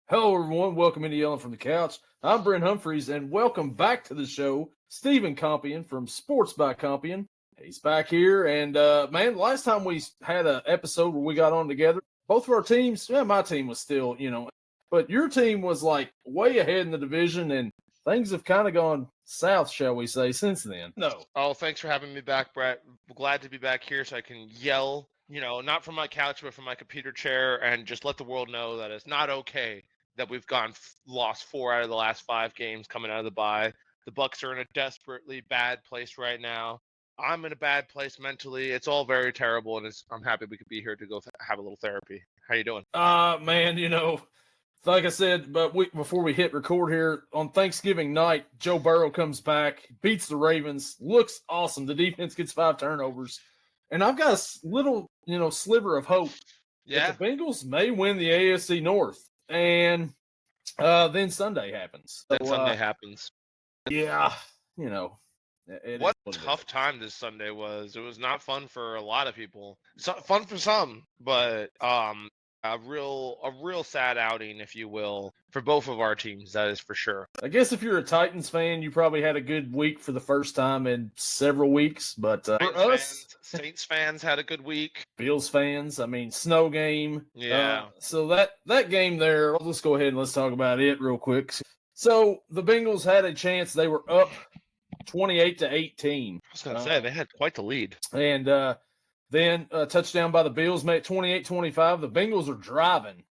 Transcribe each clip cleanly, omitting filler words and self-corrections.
Hello, everyone. Welcome into Yelling from the Couch. I'm Brent Humphreys, and welcome back to the show, Stephen Compion from Sports by Compion. He's back here, and man, last time we had an episode where we got on together, both of our teams, my team was still, but your team was like way ahead in the division, and things have kind of gone south, shall we say, since then. No. Oh, thanks for having me back, Brett. Glad to be back here so I can yell, not from my couch, but from my computer chair and just let the world know that it's not okay that we've lost 4 out of the last 5 games coming out of the bye. The Bucs are in a desperately bad place right now. I'm in a bad place mentally. It's all very terrible, and I'm happy we could be here to go have a little therapy. How you doing? Man, like I said, but before we hit record here, on Thanksgiving night, Joe Burrow comes back, beats the Ravens, looks awesome. The defense gets 5 turnovers. And I've got a little, sliver of hope that the Bengals may win the AFC North. And then Sunday happens. Yeah, what a tough time this Sunday was. It was not fun for a lot of people. Fun for some, but a real sad outing, if you will, for both of our teams. That is for sure. I guess if you're a Titans fan, you probably had a good week for the first time in several weeks. But for us, Saints fans had a good week. Bills fans, snow game. Yeah. So that game there, let's go ahead and let's talk about it real quick. So the Bengals had a chance. They were up 28-18. I was going to say, they had quite the lead. And then a touchdown by the Bills made it 28-25. The Bengals are driving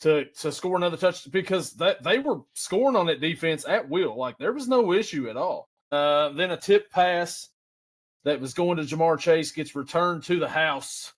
to score another touchdown because they were scoring on that defense at will. Like, there was no issue at all. Then a tip pass that was going to Jamar Chase gets returned to the house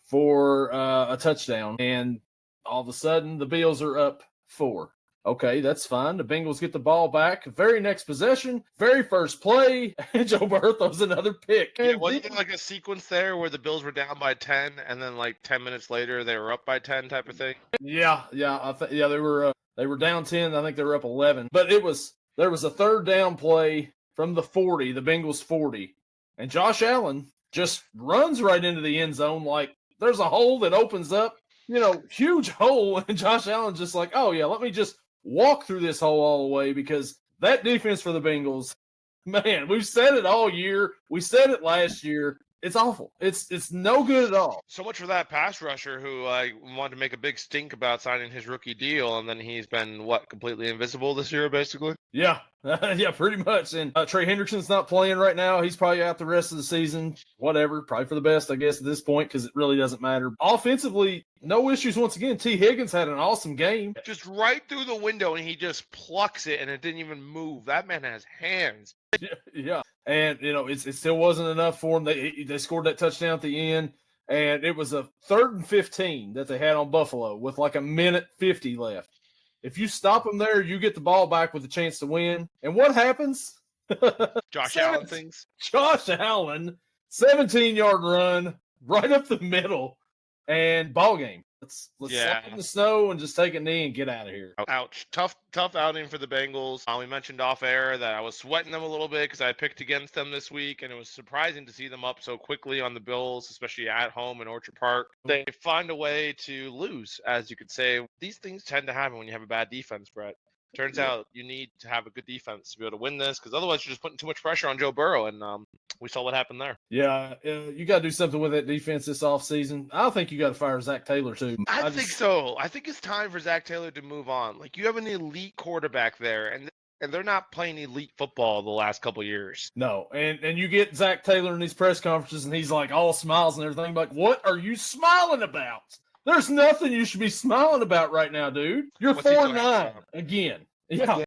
for a touchdown. And all of a sudden, the Bills are up 4. Okay, that's fine. The Bengals get the ball back. Very next possession, very first play, and Joe Burrow throws another pick. Yeah, wasn't there like a sequence there where the Bills were down by 10, and then like 10 minutes later they were up by 10 type of thing? Yeah, they were down 10. I think they were up 11. But there was a third down play from the 40, the Bengals 40, and Josh Allen just runs right into the end zone like there's a hole that opens up, huge hole, and Josh Allen's just like, oh yeah, let me just walk through this hole all the way, because that defense for the Bengals, man, we've said it all year. We said it last year. It's awful. It's no good at all. So much for that pass rusher who wanted to make a big stink about signing his rookie deal, and then he's been, completely invisible this year, basically? Yeah, yeah, pretty much. And Trey Hendrickson's not playing right now. He's probably out the rest of the season. Whatever, probably for the best, I guess, at this point, because it really doesn't matter. Offensively, no issues once again. T. Higgins had an awesome game. Just right through the window, and he just plucks it, and it didn't even move. That man has hands. Yeah. And, it still wasn't enough for them. They scored that touchdown at the end, and it was a 3rd and 15 that they had on Buffalo with like a minute 50 left. If you stop them there, you get the ball back with a chance to win. And what happens? Josh Allen things. Josh Allen, 17-yard run right up the middle, and ball game. Let's slap in the snow and just take a knee and get out of here. Ouch. Tough outing for the Bengals. We mentioned off air that I was sweating them a little bit because I picked against them this week, and it was surprising to see them up so quickly on the Bills, especially at home in Orchard Park. They find a way to lose, as you could say. These things tend to happen when you have a bad defense, Brett. Turns out you need to have a good defense to be able to win this, because otherwise you're just putting too much pressure on Joe Burrow, and we saw what happened there. Yeah, you got to do something with that defense this offseason. I think you got to fire Zach Taylor, too. I think so. I think it's time for Zach Taylor to move on. Like, you have an elite quarterback there, and they're not playing elite football the last couple of years. No, and you get Zach Taylor in these press conferences, and he's like all smiles and everything. Like, what are you smiling about? There's nothing you should be smiling about right now, dude. You're 4-9 again. Yeah.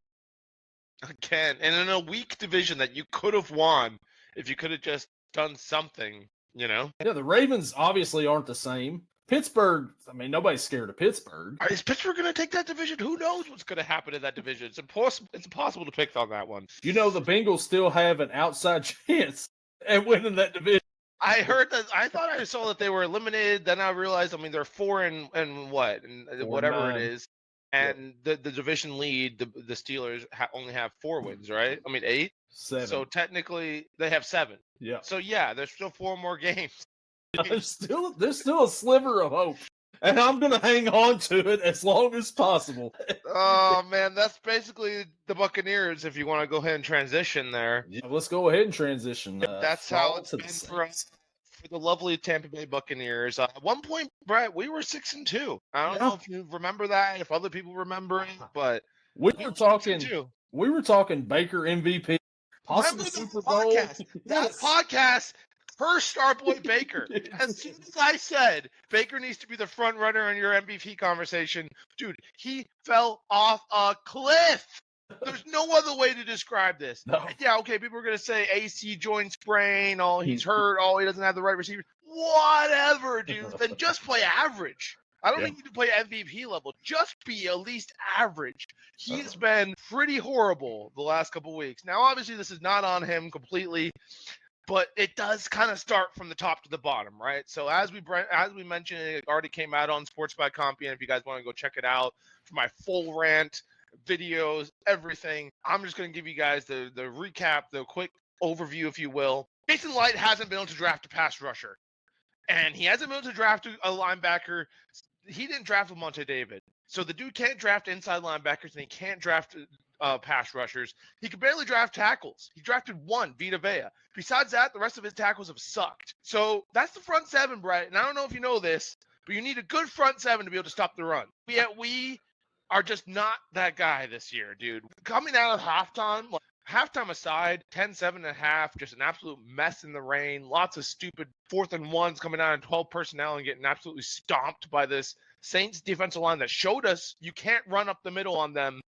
Again, and in a weak division that you could have won if you could have just done something, Yeah, the Ravens obviously aren't the same. Pittsburgh, nobody's scared of Pittsburgh. Is Pittsburgh going to take that division? Who knows what's going to happen in that division? It's impossible to pick on that one. The Bengals still have an outside chance at winning that division. I heard that. I thought I saw that they were eliminated. Then I realized, they're 4 and what, and whatever it is. And the division lead, the Steelers only have 4 wins, right? 8? 7. So technically they have 7. Yeah. So yeah, there's still 4 more games. There's still a sliver of hope. and I'm going to hang on to it as long as possible. Oh man, that's basically the Buccaneers. If you want to go ahead and transition there, Yeah, let's go ahead and transition. that's how it's been for us, for the lovely Tampa Bay Buccaneers. At one point, Brett, we were 6-2. I don't know if you remember that, if other people remember it, but we were talking. 6-2. We were talking Baker MVP, possible Super Bowl. Podcast? That podcast. First star boy Baker. As soon as I said Baker needs to be the front runner in your MVP conversation, dude, he fell off a cliff. There's no other way to describe this. No. Yeah, okay, people are going to say AC joint sprain, oh, he's hurt, oh, he doesn't have the right receiver. Whatever, dude. Then just play average. I don't need you to play MVP level. Just be at least average. He's been pretty horrible the last couple of weeks. Now, obviously, this is not on him completely, but it does kind of start from the top to the bottom, right? So as we mentioned, it already came out on Sports by Compian. If you guys want to go check it out for my full rant, videos, everything, I'm just going to give you guys the recap, the quick overview, if you will. Jason Light hasn't been able to draft a pass rusher, and he hasn't been able to draft a linebacker. He didn't draft Lamonte David. So the dude can't draft inside linebackers, and he can't draft pass rushers. He could barely draft tackles. He drafted one, Vita Vea. Besides that, the rest of his tackles have sucked. So that's the front seven, Brett. And I don't know if you know this, but you need a good front seven to be able to stop the run. Yet we are just not that guy this year, dude. Coming out of halftime aside, 10-7.5, just an absolute mess in the rain. Lots of stupid 4th and 1s coming out in 12 personnel and getting absolutely stomped by this Saints defensive line that showed us you can't run up the middle on them.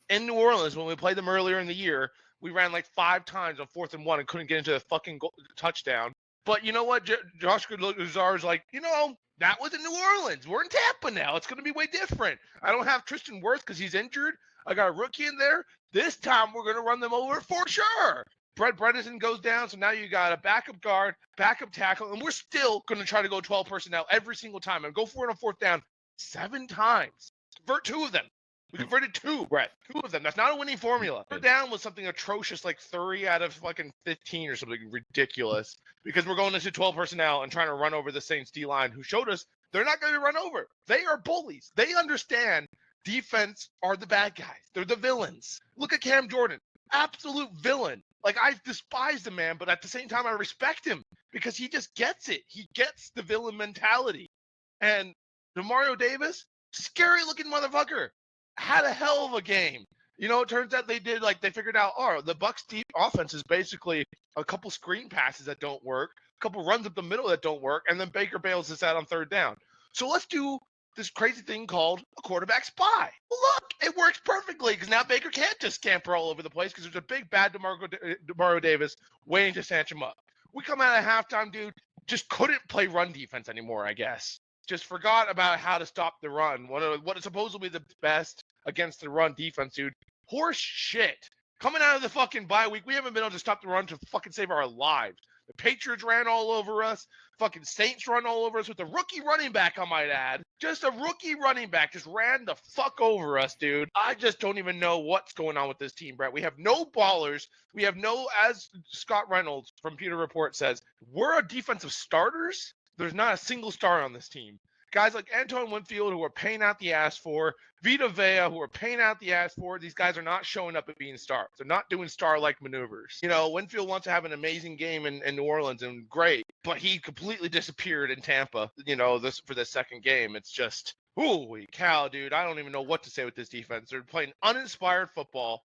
In New Orleans, when we played them earlier in the year, we ran like 5 times on 4th and 1 and couldn't get into the fucking touchdown. But you know what? Josh Lazar is like, that was in New Orleans. We're in Tampa now. It's going to be way different. I don't have Tristan Wirth because he's injured. I got a rookie in there. This time we're going to run them over for sure. Brett Bredesen goes down, so now you got a backup guard, backup tackle, and we're still going to try to go 12 personnel every single time and go for it on 4th down 7 times. Convert 2 of them. We converted 2, Brett. 2 of them. That's not a winning formula. 3rd down was something atrocious, like 3 out of fucking 15 or something ridiculous, because we're going into 12 personnel and trying to run over the Saints D-line, who showed us they're not going to be run over. They are bullies. They understand defense are the bad guys. They're the villains. Look at Cam Jordan. Absolute villain. Like, I despise the man, but at the same time, I respect him because he just gets it. He gets the villain mentality. And DeMario Davis, scary looking motherfucker, had a hell of a game. It turns out they figured out, the Bucs deep offense is basically a couple screen passes that don't work, a couple runs up the middle that don't work, and then Baker bails us out on 3rd down. So let's do this crazy thing called a quarterback spy. Well, look, it works perfectly because now Baker can't just scamper all over the place because there's a big bad DeMario Davis waiting to snatch him up. We come out at halftime, dude, just couldn't play run defense anymore, I guess. Just forgot about how to stop the run. What is supposedly the best against the run defense, dude. Horse shit. Coming out of the fucking bye week, we haven't been able to stop the run to fucking save our lives. The Patriots ran all over us. Fucking Saints run all over us with a rookie running back, I might add. Just a rookie running back just ran the fuck over us, dude. I just don't even know what's going on with this team, Brett. We have no ballers. We have no, as Scott Reynolds from Pewter Report says, we're a defensive starters. There's not a single star on this team. Guys like Antoine Winfield, who are paying out the ass for, Vita Vea, who are paying out the ass for, these guys are not showing up at being stars. They're not doing star-like maneuvers. Winfield wants to have an amazing game in New Orleans, and great, but he completely disappeared in Tampa, for this second game. It's just, holy cow, dude. I don't even know what to say with this defense. They're playing uninspired football.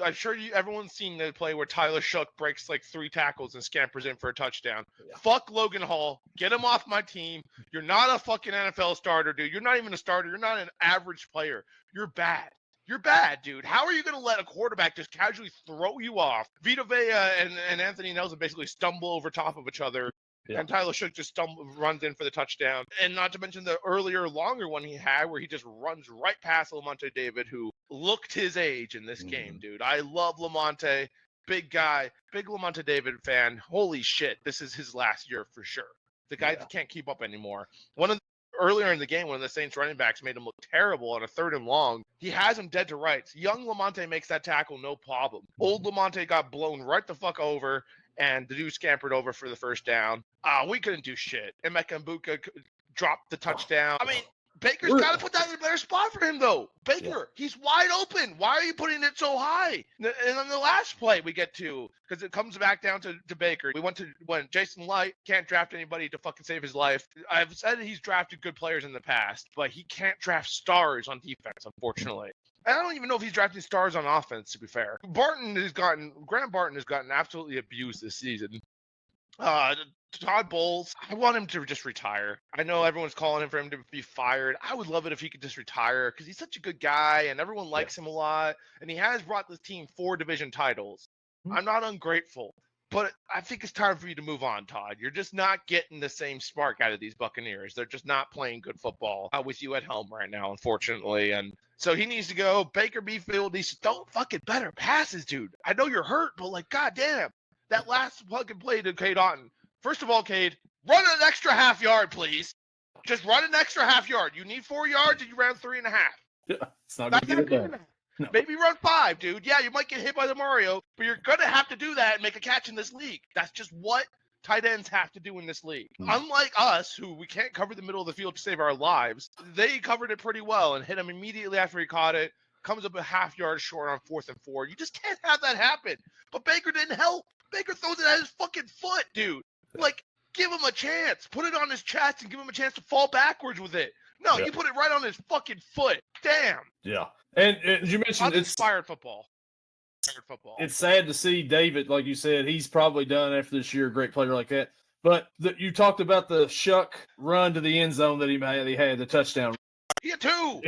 I'm sure everyone's seen the play where Tyler Shook breaks like 3 tackles and scampers in for a touchdown. Yeah. Fuck Logan Hall. Get him off my team. You're not a fucking NFL starter, dude. You're not even a starter. You're not an average player. You're bad. You're bad, dude. How are you going to let a quarterback just casually throw you off? Vita Vea and Anthony Nelson basically stumble over top of each other. Yeah. And Tyler Shook just runs in for the touchdown. And not to mention the earlier, longer one he had where he just runs right past Lamonte David, who looked his age in this game, dude. I love Lamonte. Big guy. Big Lamonte David fan. Holy shit. This is his last year for sure. The guy can't keep up anymore. Earlier in the game, one of the Saints running backs made him look terrible on a 3rd and long. He has him dead to rights. Young Lamonte makes that tackle no problem. Old Lamonte got blown right the fuck over, and the dude scampered over for the 1st down. We couldn't do shit. And Mbuka dropped the touchdown. I mean, Baker's got to put that in a better spot for him, though. Baker, he's wide open. Why are you putting it so high? And on the last play we get to, because it comes back down to Baker. We went to when Jason Light can't draft anybody to fucking save his life. I've said he's drafted good players in the past, but he can't draft stars on defense, unfortunately. I don't even know if he's drafting stars on offense, to be fair. Grant Barton has gotten absolutely abused this season. Todd Bowles, I want him to just retire. I know everyone's calling him for him to be fired. I would love it if he could just retire because he's such a good guy and everyone likes him a lot. And he has brought the team 4 division titles. I'm not ungrateful, but I think it's time for you to move on, Todd. You're just not getting the same spark out of these Buccaneers. They're just not playing good football with you at home right now, unfortunately. And so he needs to go. Baker Mayfield needs to throw fucking better passes, dude. I know you're hurt, but like, goddamn, that last fucking play to Cade Otton. First of all, Cade, run an extra half yard, please. Just run an extra half yard. You need 4 yards and you ran 3.5. Yeah, it's not going to get it done. No. Maybe run 5, dude. Yeah, you might get hit by the Mario, but you're going to have to do that and make a catch in this league. That's just what tight ends have to do in this league. Unlike us, who we can't cover the middle of the field to save our lives, they covered it pretty well and hit him immediately after he caught it. Comes up a half yard short on 4th and 4. You just can't have that happen. But Baker didn't help. Baker throws it at his fucking foot, dude. Like, give him a chance. Put it on his chest and give him a chance to fall backwards with it. No, you put it right on his fucking foot. Damn. Yeah. And you mentioned it's inspired football. It's sad to see David, like you said, he's probably done after this year, a great player like that. But you talked about the shuck run to the end zone that he had the touchdown. He had 2.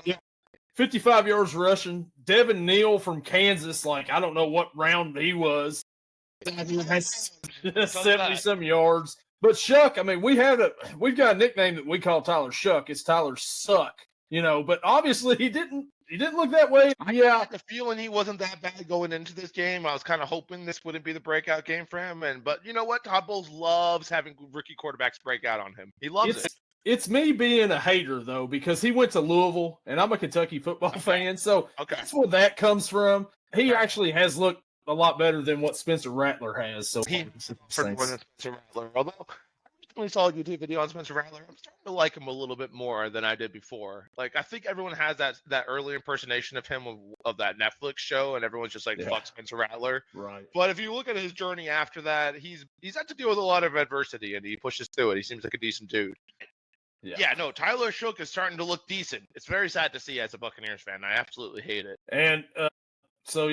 Yeah. 55 yards rushing. Devin Neal from Kansas, like, I don't know what round he was. 70-some yards. But Shuck, I mean, we've got a nickname that we call Tyler Shuck. It's Tyler Suck, but obviously he didn't look that way. I had the feeling he wasn't that bad going into this game. I was kind of hoping this wouldn't be the breakout game for him. But you know what? Todd Bowles loves having rookie quarterbacks break out on him. He loves it. It's me being a hater, though, because he went to Louisville, and I'm a Kentucky football fan, so that's where that comes from. He actually has looked a lot better than what Spencer Rattler has. So more than Spencer Rattler. Although I recently saw a YouTube video on Spencer Rattler, I'm starting to like him a little bit more than I did before. Like, I think everyone has that early impersonation of him of that Netflix show, and everyone's just like, fuck Spencer Rattler. Right. But if you look at his journey after that, he's had to deal with a lot of adversity, and he pushes through it. He seems like a decent dude. Yeah, no, Tyler Shook is starting to look decent. It's very sad to see as a Buccaneers fan. I absolutely hate it. And so,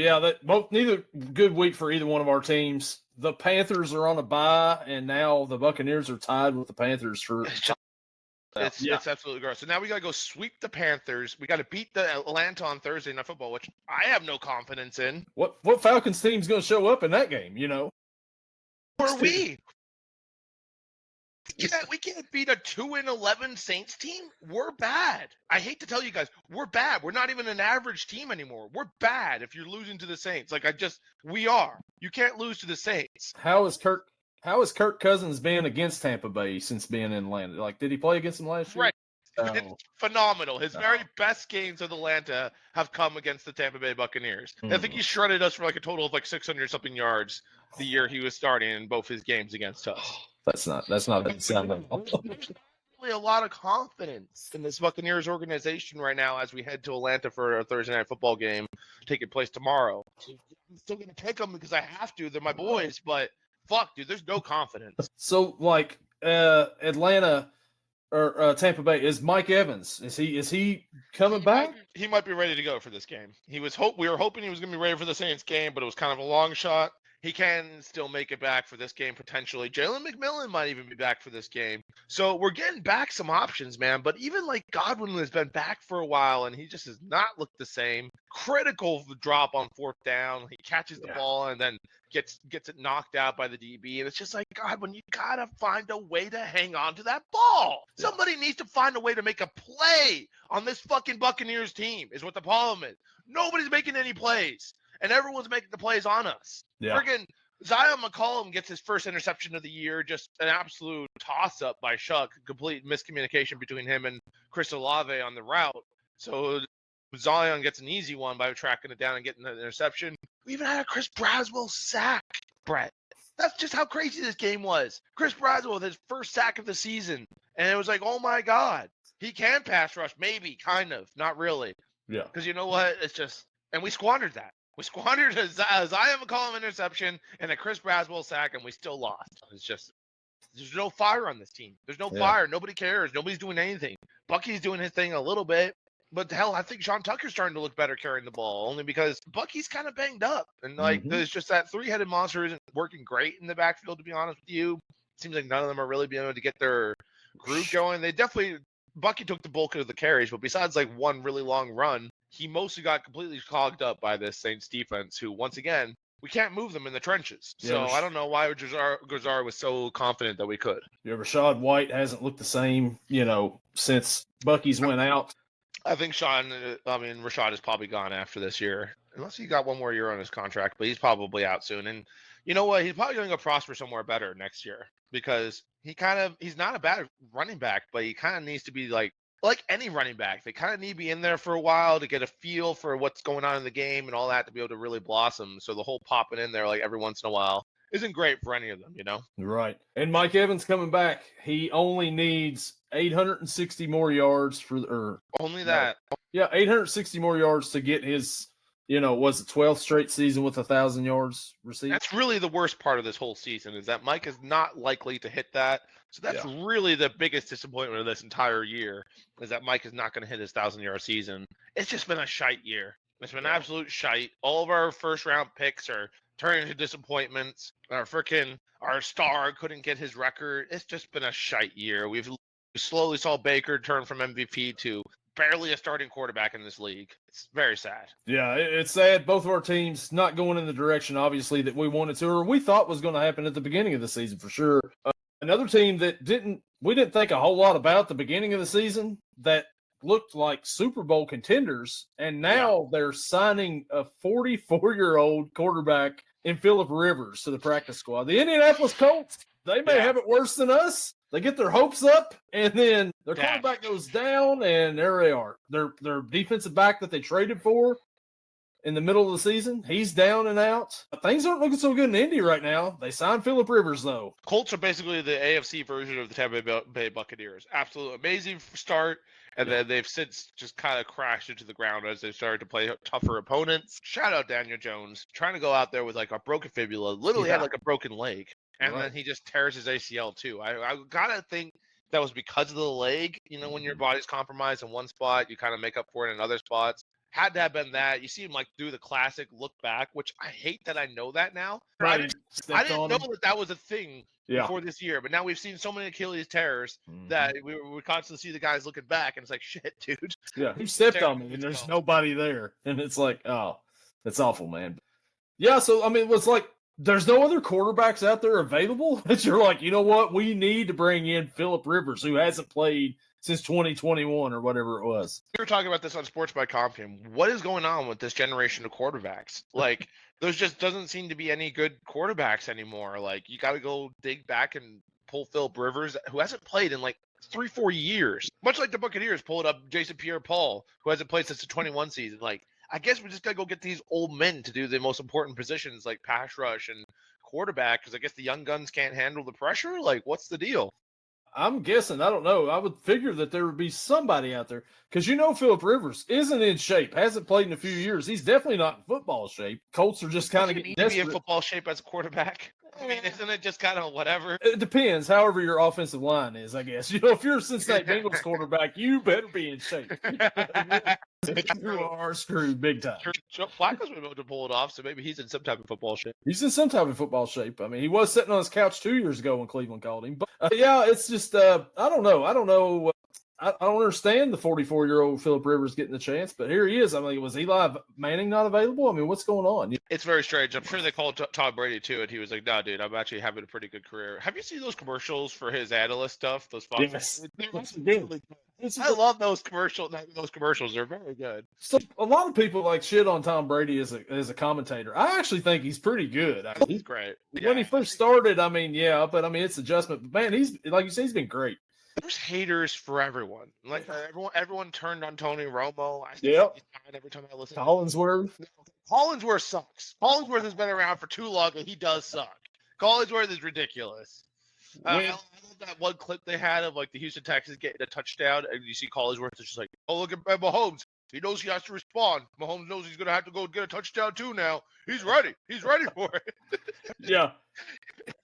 neither good week for either one of our teams. The Panthers are on a bye, and now the Buccaneers are tied with the Panthers for. It's absolutely gross. So now we got to go sweep the Panthers. We got to beat the Atlanta on Thursday Night Football, which I have no confidence in. What Falcons team's going to show up in that game? Who are we? We can't beat a 2-11 Saints team. We're bad. I hate to tell you guys, we're bad. We're not even an average team anymore. We're bad if you're losing to the Saints. We are. You can't lose to the Saints. How has Kirk Cousins been against Tampa Bay since being in Atlanta? Like, did he play against them last year? Right. It's phenomenal. His very best games with Atlanta have come against the Tampa Bay Buccaneers. I think he shredded us for like a total of like 600-something yards the year he was starting in both his games against us. That's not a sound. There's really a lot of confidence in this Buccaneers organization right now as we head to Atlanta for a Thursday Night Football game taking place tomorrow. I'm still going to pick them because I have to. They're my boys, but fuck, dude, there's no confidence. So, like, Atlanta or Tampa Bay, is Mike Evans? Is he coming back? He might be ready to go for this game. We were hoping he was going to be ready for the Saints game, but it was kind of a long shot. He can still make it back for this game, potentially. Jalen McMillan might even be back for this game. So we're getting back some options, man. But even like Godwin has been back for a while, and he just has not looked the same. Critical drop on 4th down. He catches the ball and then gets it knocked out by the DB. And it's just like, Godwin, you got to find a way to hang on to that ball. Yeah. Somebody needs to find a way to make a play on this fucking Buccaneers team is what the problem is. Nobody's making any plays. And everyone's making the plays on us. Yeah. Friggin' Zion McCollum gets his first interception of the year. Just an absolute toss-up by Shuck. Complete miscommunication between him and Chris Olave on the route. So Zion gets an easy one by tracking it down and getting the interception. We even had a Chris Braswell sack, Brett. That's just how crazy this game was. Chris Braswell with his first sack of the season. And it was like, oh my God, he can pass rush, maybe, kind of, not really. Yeah. Because you know what? It's just, and we squandered that. We squandered a Zion McCollum interception and a Chris Braswell sack, and we still lost. It's just, there's no fire on this team. There's no fire. Nobody cares. Nobody's doing anything. Bucky's doing his thing a little bit. But hell, I think Sean Tucker's starting to look better carrying the ball, only because Bucky's kind of banged up. And there's just that three-headed monster isn't working great in the backfield, to be honest with you. Seems like none of them are really being able to get their groove going. Bucky took the bulk of the carries, but besides like one really long run, he mostly got completely clogged up by this Saints defense, who, once again, we can't move them in the trenches. So I don't know why Gazar was so confident that we could. Yeah, Rashad White hasn't looked the same, since Bucky's went out. I think Rashad is probably gone after this year, unless he got one more year on his contract, but he's probably out soon. And you know what? He's probably going to go prosper somewhere better next year, because he's not a bad running back, but he kind of needs to be like any running back. They kind of need to be in there for a while to get a feel for what's going on in the game and all that to be able to really blossom. So the whole popping in there like every once in a while isn't great for any of them, Right. And Mike Evans coming back, he only needs 860 more yards only that. Yeah, 860 more yards to get his, was the 12th straight season with 1,000 yards received. That's really the worst part of this whole season, is that Mike is not likely to hit that. So that's really the biggest disappointment of this entire year, is that Mike is not going to hit his 1,000-yard season. It's just been a shite year. It's been absolute shite. All of our first-round picks are turning into disappointments. Our star couldn't get his record. It's just been a shite year. We slowly saw Baker turn from MVP to barely a starting quarterback in this league. It's very sad. Yeah, it's sad. Both of our teams not going in the direction, obviously, that we wanted to, or we thought was going to happen at the beginning of the season for sure. Another team that we didn't think a whole lot about at the beginning of the season that looked like Super Bowl contenders, and now they're signing a 44-year-old quarterback in Phillip Rivers to the practice squad. The Indianapolis Colts, they may have it worse than us. They get their hopes up, and then their quarterback goes down, and there they are. Their defensive back that they traded for in the middle of the season, he's down and out. Things aren't looking so good in Indy right now. They signed Phillip Rivers, though. Colts are basically the AFC version of the Tampa Bay Buccaneers. Absolute amazing start, and then they've since just kind of crashed into the ground as they started to play tougher opponents. Shout out Daniel Jones, trying to go out there with like a broken fibula, literally had like a broken leg. And then he just tears his ACL too. I gotta think that was because of the leg. When your body's compromised in one spot, you kind of make up for it in other spots. Had to have been that. You see him like do the classic look back, which I hate that I know that now. Right. I didn't know that was a thing before this year, but now we've seen so many Achilles tears that we constantly see the guys looking back, and it's like, shit, dude. Yeah, he stepped on me, and there's nobody there, and it's like, oh, that's awful, man. Yeah, so it was like, there's no other quarterbacks out there available that you're like, you know what? We need to bring in Phillip Rivers, who hasn't played since 2021 or whatever it was. We were talking about this on Sports by Compium. What is going on with this generation of quarterbacks? Like, there's just doesn't seem to be any good quarterbacks anymore. Like, you got to go dig back and pull Phillip Rivers, who hasn't played in like 3-4 years. Much like the Buccaneers pulled up Jason Pierre-Paul, who hasn't played since the 21 season. Like, I guess we just got to go get these old men to do the most important positions like pass rush and quarterback, because I guess the young guns can't handle the pressure. Like, what's the deal? I'm guessing. I don't know. I would figure that there would be somebody out there, because Phillip Rivers isn't in shape, hasn't played in a few years. He's definitely not in football shape. Colts are just kind of getting desperate. To be in football shape as a quarterback. I mean, isn't it just kind of whatever? It depends. However your offensive line is, I guess. If you're a Cincinnati Bengals quarterback, you better be in shape. You are screwed big time. Flacco's been able to pull it off, so maybe he's in some type of football shape. He's in some type of football shape. I mean, he was sitting on his couch 2 years ago when Cleveland called him. But it's just I don't know. I don't know. I don't understand the 44-year-old Phillip Rivers getting the chance, but here he is. I mean, was Eli Manning not available? I mean, what's going on? It's very strange. I'm sure they called Tom Brady too, and he was like, "No, dude, I'm actually having a pretty good career." Have you seen those commercials for his analyst stuff? Those Yes. I love those commercials. Those commercials are very good. So a lot of people like shit on Tom Brady as a commentator. I actually think he's pretty good. He's great. When he first started, but it's adjustment. But man, he's like you say, he's been great. There's haters for everyone. Like everyone turned on Tony Romo. Every time I listen. Collinsworth. Collinsworth sucks. Collinsworth has been around for too long, and he does suck. Collinsworth is ridiculous. I love that one clip they had of like the Houston Texans getting a touchdown, and you see Collinsworth is just like, "Oh, look at Mahomes. He knows he has to respond. Mahomes knows he's gonna have to go get a touchdown too now. He's ready. He's ready for it." Yeah.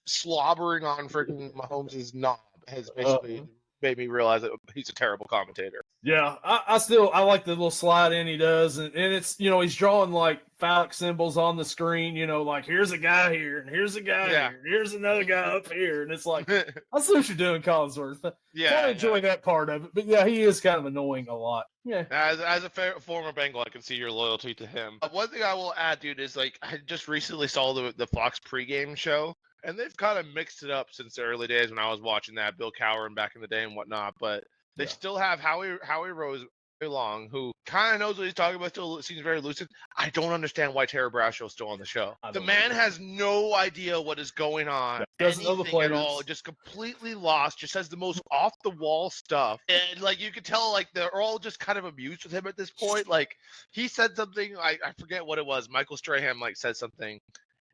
Slobbering on freaking Mahomes' knob has basically made me realize that he's a terrible commentator. Yeah, I like the little slide in he does, and it's he's drawing like phallic symbols on the screen, like here's a guy here, and here's a guy here, and here's another guy up here, and it's like I see what you're doing, Collinsworth. I enjoy that part of it, but yeah, he is kind of annoying a lot. Yeah, as a former Bengal, I can see your loyalty to him. One thing I will add, dude, is like I just recently saw the Fox pregame show. And they've kind of mixed it up since the early days when I was watching that, Bill Cowher back in the day and whatnot. But they still have Howie Rose Long, who kind of knows what he's talking about, still seems very lucid. I don't understand why Terry Brasshow's still on the show. The man has no idea what is going on. Doesn't know the players at all. Just completely lost. Just has the most off-the-wall stuff. And, like, you can tell, like, they're all just kind of amused with him at this point. Like, he said something, I forget what it was. Michael Strahan, like, said something.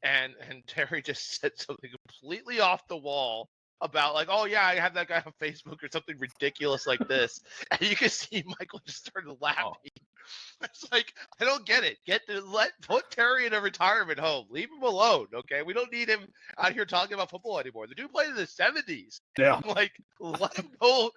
And Terry just said something completely off the wall about like, oh yeah, I have that guy on Facebook or something ridiculous like this. And you can see Michael just started laughing. It's like, I don't get it. Put Terry in a retirement home. Leave him alone, okay? We don't need him out here talking about football anymore. The dude played in the 70s. Yeah. Like, let him go,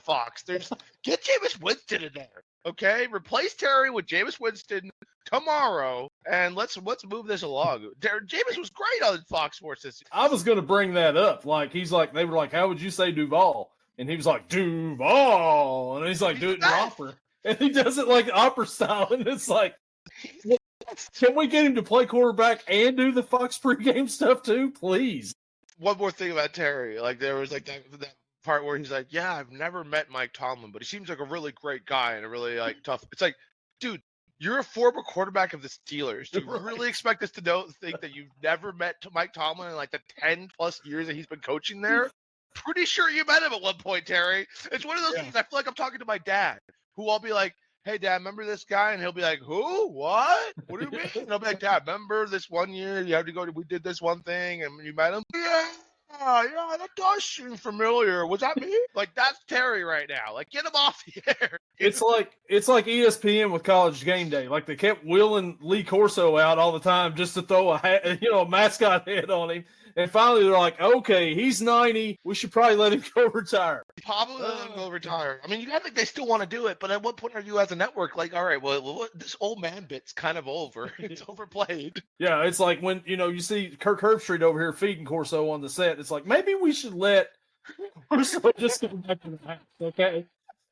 Fox. Get Jameis Winston in there, okay? Replace Terry with Jameis Winston tomorrow, and let's move this along. Jameis was great on Fox Sports this season. I was going to bring that up. Like, they were like, how would you say Duval? And he was like, Duval. And he's like, do it in opera. And he does it like opera style. And it's like, can we get him to play quarterback and do the Fox pregame stuff too? Please. One more thing about Terry. Like, there was like that part where he's like, yeah, I've never met Mike Tomlin, but he seems like a really great guy and a really like tough. It's like, dude, you're a former quarterback of the Steelers. Do you really expect us to think that you've never met Mike Tomlin in like the 10 plus years that he's been coaching there? Pretty sure you met him at one point, Terry. It's one of those things. I feel like I'm talking to my dad, who I'll be like, hey, Dad, remember this guy? And he'll be like, who? What? What do you mean? And I'll be like, Dad, remember this one year you had to go we did this one thing and you met him? Yeah, that does seem familiar. Was that me? Like, that's Terry right now. Like, get him off the air. It's like ESPN with College Game Day. Like, they kept wheeling Lee Corso out all the time just to throw a mascot head on him. And finally, they're like, okay, he's 90. We should probably let him go retire. Probably let him go retire. I mean, you gotta think they still want to do it, but at what point are you as a network like, all right, well this old man bit's kind of over. It's overplayed. Yeah, it's like when, you see Kirk Herbstreit over here feeding Corso on the set. It's like, maybe we should let Corso just go back to the house, okay?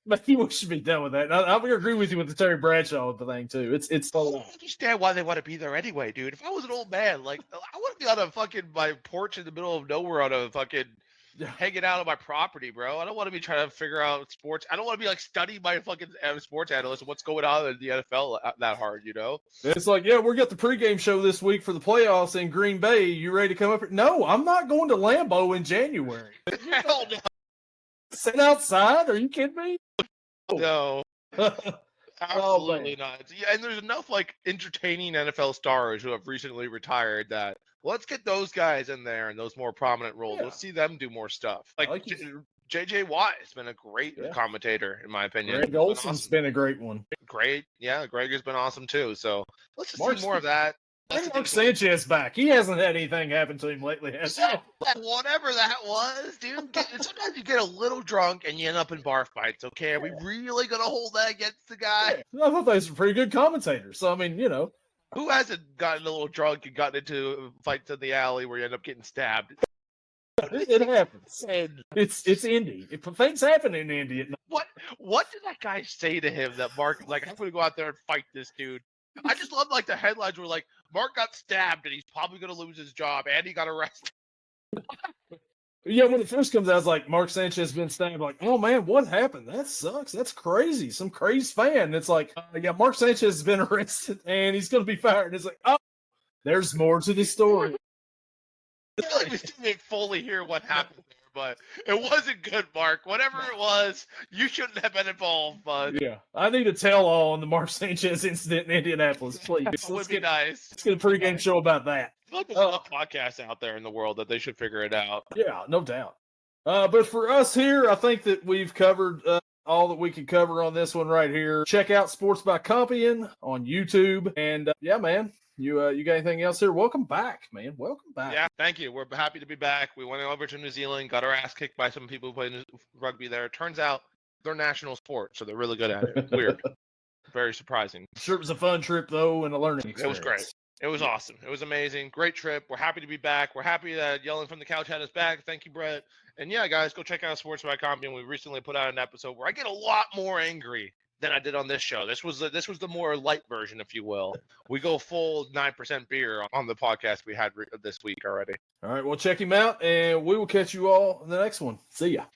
Maybe we should be done with that. And I agree with you with the Terry Bradshaw thing, too. It's I don't understand why they want to be there anyway, dude. If I was an old man, like, I want to be on my porch in the middle of nowhere on a fucking hanging out on my property, bro. I don't want to be trying to figure out sports. I don't want to be, like, studying my fucking sports analyst and what's going on in the NFL that hard, It's like, yeah, we got the pregame show this week for the playoffs in Green Bay. You ready to come up here? No, I'm not going to Lambeau in January. Hell no. Sit outside? Are you kidding me? No. Absolutely not. Yeah, and there's enough like entertaining NFL stars who have recently retired that let's get those guys in there in those more prominent roles. Yeah. Let's see them do more stuff. Like JJ Watt has been a great commentator, in my opinion. Greg Olson's been a great one. Great. Yeah, Greg has been awesome too. So let's just see more of that. Bring Mark Sanchez back. He hasn't had anything happen to him lately, has he? Whatever that was, dude. Sometimes you get a little drunk and you end up in bar fights, okay? Are we really going to hold that against the guy? Yeah. I thought they were pretty good commentators. So, I mean, Who hasn't gotten a little drunk and gotten into fights in the alley where you end up getting stabbed? It happens. And it's Indy. Things happen in Indy. What did that guy say to him that Mark, like, I'm going to go out there and fight this dude? I just love like the headlines were like, Mark got stabbed and he's probably going to lose his job and he got arrested. Yeah, when it first comes out, it's like Mark Sanchez has been stabbed. Like, oh man, what happened? That sucks. That's crazy. Some crazy fan. And it's like, yeah, Mark Sanchez has been arrested and he's going to be fired. And it's like, oh, there's more to the story. I feel like we still didn't fully hear what happened there, but it wasn't good, Mark. Whatever it was, you shouldn't have been involved, bud. Yeah, I need a tell-all on the Mark Sanchez incident in Indianapolis, please. That would be nice. Let's get a pregame show about that. feel like there's enough podcasts out there in the world that they should figure it out. Yeah, no doubt. But for us here, I think that we've covered all that we can cover on this one right here. Check out Sports by Compion on YouTube. And yeah, man, you got anything else here? Welcome back, man. Welcome back. Yeah, thank you. We're happy to be back. We went over to New Zealand, got our ass kicked by some people who play rugby there. Turns out they're national sport, so they're really good at it. Weird. Very surprising. Sure, it was a fun trip, though, and a learning experience. It was great. It was awesome. It was amazing. Great trip. We're happy to be back. We're happy that Yelling from the Couch had us back. Thank you, Brett. And yeah, guys, go check out Sports by Compion. We recently put out an episode where I get a lot more angry than I did on this show. This was the more light version, if you will. We go full 9% beer on the podcast we had this week already. All right, well, check him out, and we will catch you all in the next one. See ya.